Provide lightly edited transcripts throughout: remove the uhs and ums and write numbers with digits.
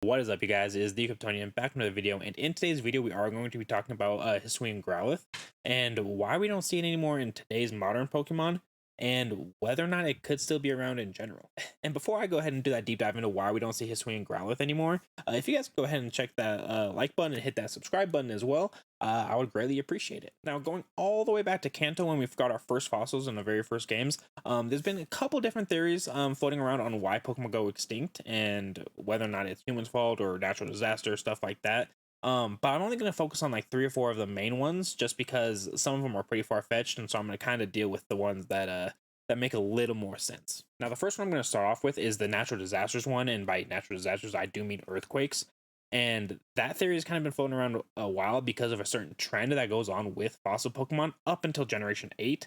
What is up, you guys? It is the Kryptonian back with another video, and in today's video we are going to be talking about Hisuian Growlithe and why we don't see it anymore in today's modern Pokemon, and whether or not it could still be around in general. And before I go ahead and do that deep dive into why we don't see Hisuian Growlithe anymore, if you guys go ahead and check that like button and hit that subscribe button as well, I would greatly appreciate it. Now, going all the way back to Kanto when we've got our first fossils in the very first games, there's been a couple different theories floating around on why Pokemon go extinct and whether or not it's humans' fault or natural disaster, stuff like that. But I'm only going to focus on like 3 or 4 of the main ones just because some of them are pretty far-fetched, and so I'm going to kind of deal with the ones that make a little more sense. Now, the first one I'm going to start off with is the natural disasters one, and by natural disasters, I do mean earthquakes. And that theory has kind of been floating around a while because of a certain trend that goes on with fossil Pokemon up until Generation 8,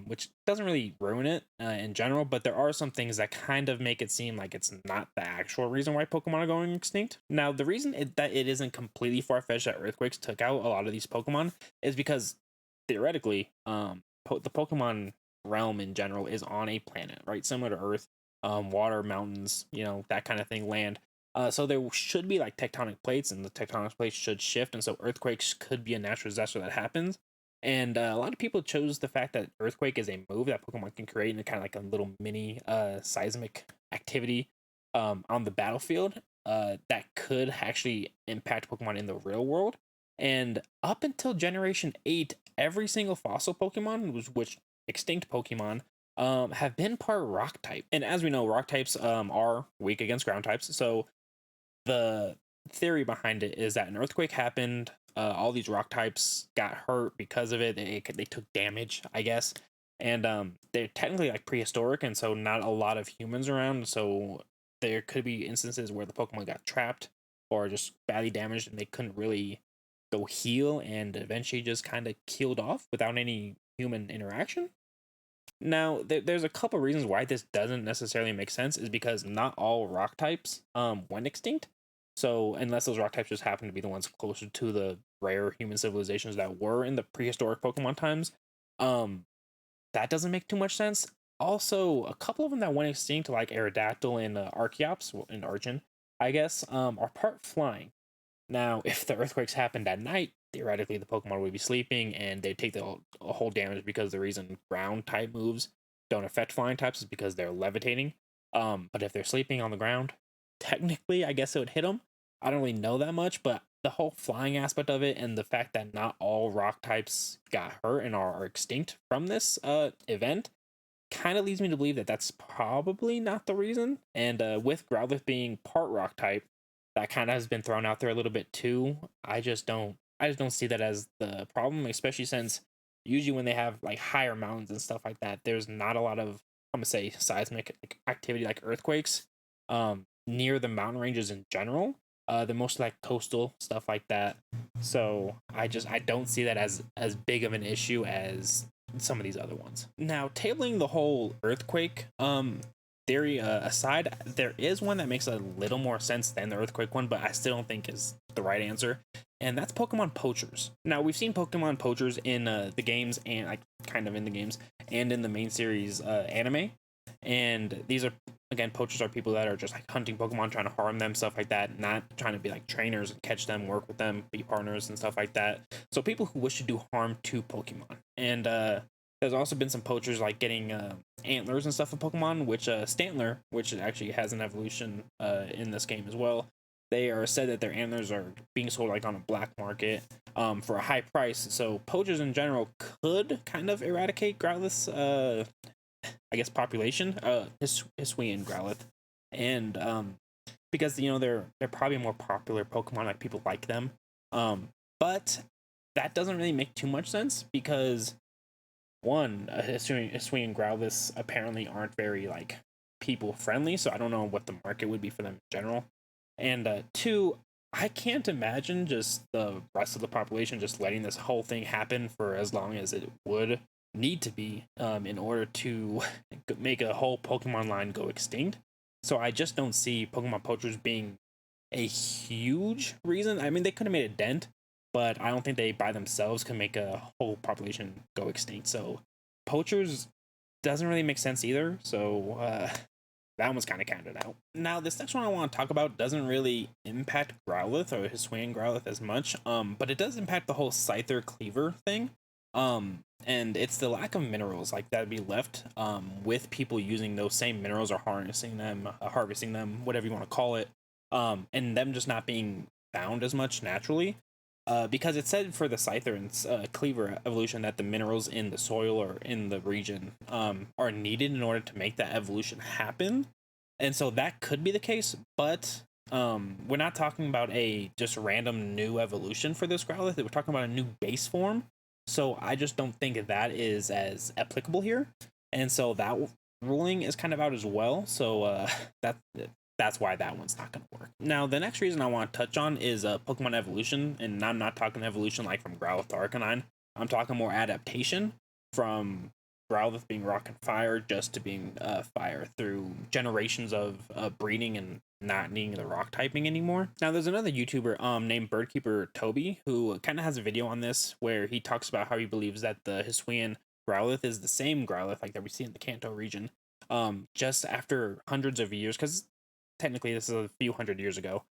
which doesn't really ruin it in general, but there are some things that kind of make it seem like it's not the actual reason why Pokemon are going extinct. Now, the reason that it isn't completely far-fetched that earthquakes took out a lot of these Pokemon is because, theoretically, the Pokemon realm in general is on a planet, right? Similar to Earth, water, mountains, that kind of thing, land. So there should be like tectonic plates, and the tectonic plates should shift, and so earthquakes could be a natural disaster that happens. And a lot of people chose the fact that earthquake is a move that Pokemon can create in kind of like a little mini seismic activity on the battlefield that could actually impact Pokemon in the real world. And up until Generation 8, every single fossil Pokemon, which extinct Pokemon, have been part rock type. And as we know, rock types are weak against ground types. So the theory behind it is that an earthquake happened. All these rock types got hurt because of it. They took damage, I guess. And they're technically like prehistoric, and so not a lot of humans around. So there could be instances where the Pokemon got trapped or just badly damaged, and they couldn't really go heal, and eventually just kind of killed off without any human interaction. Now, there's a couple reasons why this doesn't necessarily make sense, is because not all rock types went extinct. So unless those rock types just happen to be the ones closer to the rare human civilizations that were in the prehistoric Pokemon times, that doesn't make too much sense. Also, a couple of them that went extinct, like Aerodactyl and Archeops, and Archon, I guess, are part flying. Now, if the earthquakes happened at night, theoretically the Pokemon would be sleeping and they'd take the whole damage, because the reason ground type moves don't affect flying types is because they're levitating. But if they're sleeping on the ground, technically, I guess it would hit them. I don't really know that much, but the whole flying aspect of it and the fact that not all rock types got hurt and are extinct from this event kind of leads me to believe that that's probably not the reason. And with Growlithe being part rock type, that kind of has been thrown out there a little bit too. I just don't see that as the problem, especially since usually when they have like higher mountains and stuff like that, there's not a lot of, I'm gonna say, seismic activity like earthquakes near the mountain ranges in general. They're mostly like coastal stuff like that. So I don't see that as big of an issue as some of these other ones. Now, tailing the whole earthquake theory aside, there is one that makes a little more sense than the earthquake one, but I still don't think is the right answer, and that's Pokemon Poachers. Now, we've seen Pokemon Poachers in the games, and like kind of in the games and in the main series anime. And these are, again, poachers are people that are just like hunting Pokemon, trying to harm them, stuff like that, not trying to be like trainers and catch them, work with them, be partners and stuff like that. So people who wish to do harm to Pokemon. And there's also been some poachers like getting antlers and stuff of Pokemon, which Stantler, which actually has an evolution in this game as well. They are said that their antlers are being sold like on a black market for a high price. So poachers in general could kind of eradicate Growlithe's I guess population, Hisuian Growlithe, and because they're probably a more popular Pokemon, like people like them, but that doesn't really make too much sense because one, Hisuian Growlithe apparently aren't very like people friendly, so I don't know what the market would be for them in general, and two, I can't imagine just the rest of the population just letting this whole thing happen for as long as it would need to be in order to make a whole Pokemon line go extinct. So I just don't see Pokemon Poachers being a huge reason. I mean, they could have made a dent, but I don't think they by themselves can make a whole population go extinct. So Poachers doesn't really make sense either. So that one's kind of counted out. Now, this next one I want to talk about doesn't really impact Growlithe or Hisuian Growlithe as much, but it does impact the whole Scyther Cleaver thing. And it's the lack of minerals like that be left with people using those same minerals or harvesting them, whatever you want to call it, and them just not being found as much naturally. Because it said for the Scyther and Cleaver evolution that the minerals in the soil or in the region are needed in order to make that evolution happen. And so that could be the case, but we're not talking about a just random new evolution for this Growlithe. We're talking about a new base form. So I just don't think that is as applicable here. And so that ruling is kind of out as well. So that's why that one's not going to work. Now, the next reason I want to touch on is Pokemon evolution, and I'm not talking evolution like from Growlithe to Arcanine. I'm talking more adaptation from Growlithe being rock and fire just to being fire through generations of breeding and not needing the rock typing anymore. Now, there's another YouTuber named Birdkeeper Toby who kind of has a video on this where he talks about how he believes that the Hisuian Growlithe is the same Growlithe like that we see in the Kanto region just after hundreds of years, because technically this is a few hundred years ago,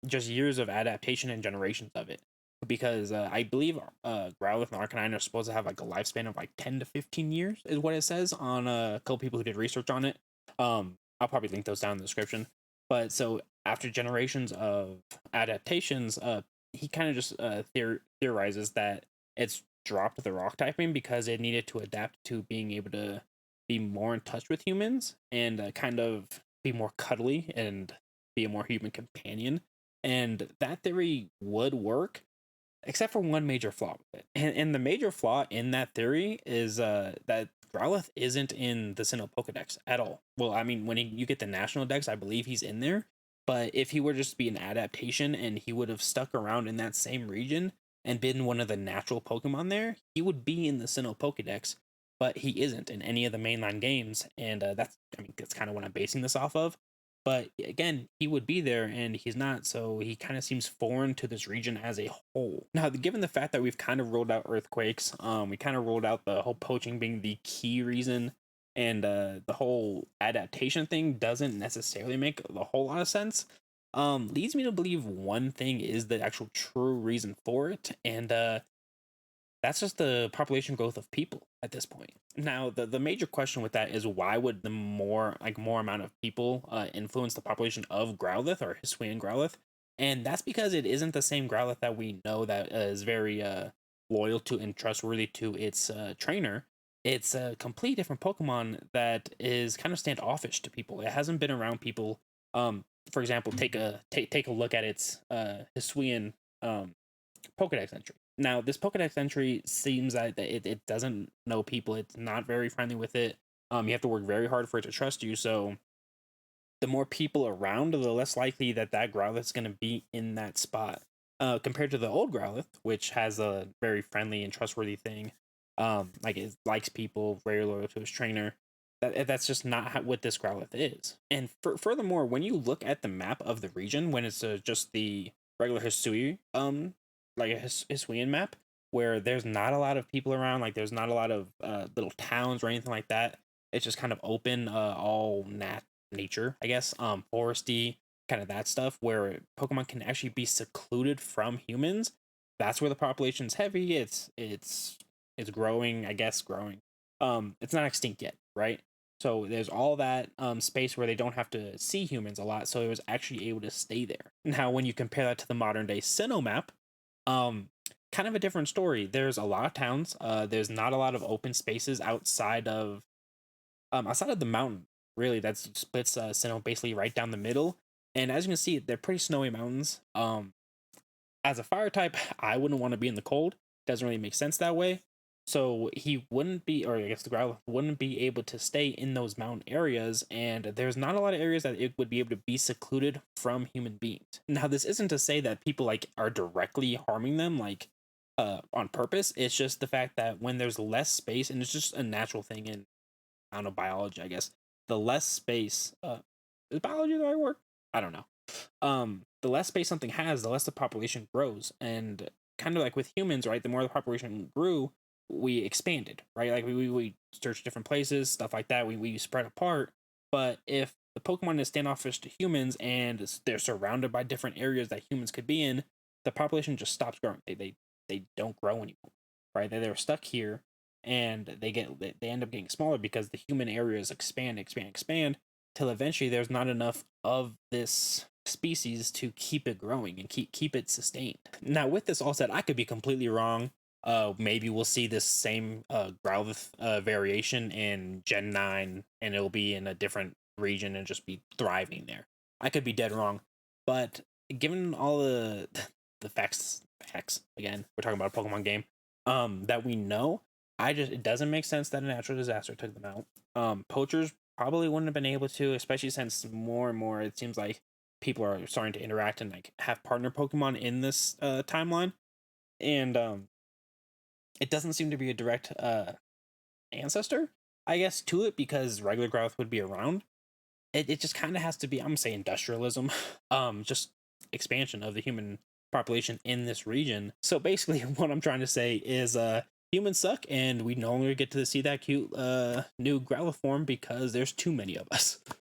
just years of adaptation and generations of it, because I believe Growlithe and Arcanine are supposed to have like a lifespan of like 10 to 15 years is what it says on a couple people who did research on it. I'll probably link those down in the description. But so after generations of adaptations, he kind of just theorizes that it's dropped the rock typing because it needed to adapt to being able to be more in touch with humans and kind of be more cuddly and be a more human companion. And that theory would work, except for one major flaw with it. And the major flaw in that theory is that Growlithe isn't in the Sinnoh Pokedex at all. Well, I mean, when you get the National Dex, I believe he's in there. But if he were just to be an adaptation and he would have stuck around in that same region and been one of the natural Pokemon there, he would be in the Sinnoh Pokedex. But he isn't in any of the mainline games, and that's kind of what I'm basing this off of. But again, he would be there, and he's not, so he kind of seems foreign to this region as a whole. Now, given the fact that we've kind of rolled out earthquakes, we kind of rolled out the whole poaching being the key reason, and the whole adaptation thing doesn't necessarily make a whole lot of sense. Leads me to believe one thing is the actual true reason for it, and that's just the population growth of people at this point. Now, the major question with that is why would the more amount of people influence the population of Growlithe or Hisuian Growlithe? And that's because it isn't the same Growlithe that we know that is very loyal to and trustworthy to its trainer. It's a complete different Pokemon that is kind of standoffish to people. It hasn't been around people. For example, take a look at its Hisuian Pokedex entry. Now, this Pokedex entry seems that it doesn't know people. It's not very friendly with it. You have to work very hard for it to trust you. So the more people around, the less likely that Growlithe is going to be in that spot. Compared to the old Growlithe, which has a very friendly and trustworthy thing. Like it likes people, very loyal to his trainer. That's just not what this Growlithe is. And furthermore, when you look at the map of the region, when it's just the regular Hisui, like a Hisuian map, where there's not a lot of people around, like there's not a lot of little towns or anything like that. It's just kind of open, all nature, I guess, foresty, kind of that stuff, where Pokemon can actually be secluded from humans. That's where the population's heavy. It's growing, I guess, growing. It's not extinct yet, right? So there's all that space where they don't have to see humans a lot, so it was actually able to stay there. Now, when you compare that to the modern day Sinnoh map, kind of a different story. There's a lot of towns. There's not a lot of open spaces outside of the mountain. Really, that splits Sinnoh basically right down the middle. And as you can see, they're pretty snowy mountains. As a fire type, I wouldn't want to be in the cold. Doesn't really make sense that way. So he wouldn't be, or I guess the Growlithe wouldn't be able to stay in those mountain areas, and there's not a lot of areas that it would be able to be secluded from human beings. Now, this isn't to say that people like are directly harming them, like on purpose. It's just the fact that when there's less space, and it's just a natural thing in, I don't know, biology, I guess. The less space, is biology the right word? I don't know. The less space something has, the less the population grows, and kind of like with humans, right? The more the population grew, we expanded, right? Like we searched different places, stuff like that. We spread apart. But if the Pokemon is standoffish to humans and they're surrounded by different areas that humans could be in, the population just stops growing. They don't grow anymore, right? They're stuck here, and they end up getting smaller because the human areas expand till eventually there's not enough of this species to keep it growing and keep it sustained. Now, with this all said, I could be completely wrong. Maybe we'll see this same Growlithe variation in Gen 9, and it'll be in a different region and just be thriving there. I could be dead wrong, but given all the facts again, we're talking about a Pokemon game, that we know, it doesn't make sense that a natural disaster took them out. Poachers probably wouldn't have been able to, especially since more and more it seems like people are starting to interact and like have partner Pokemon in this timeline, and it doesn't seem to be a direct ancestor, I guess, to it because regular Growth would be around. It just kind of has to be, I'm gonna say, industrialism, just expansion of the human population in this region. So basically, what I'm trying to say is, humans suck, and we no longer get to see that cute new Growlithe form because there's too many of us.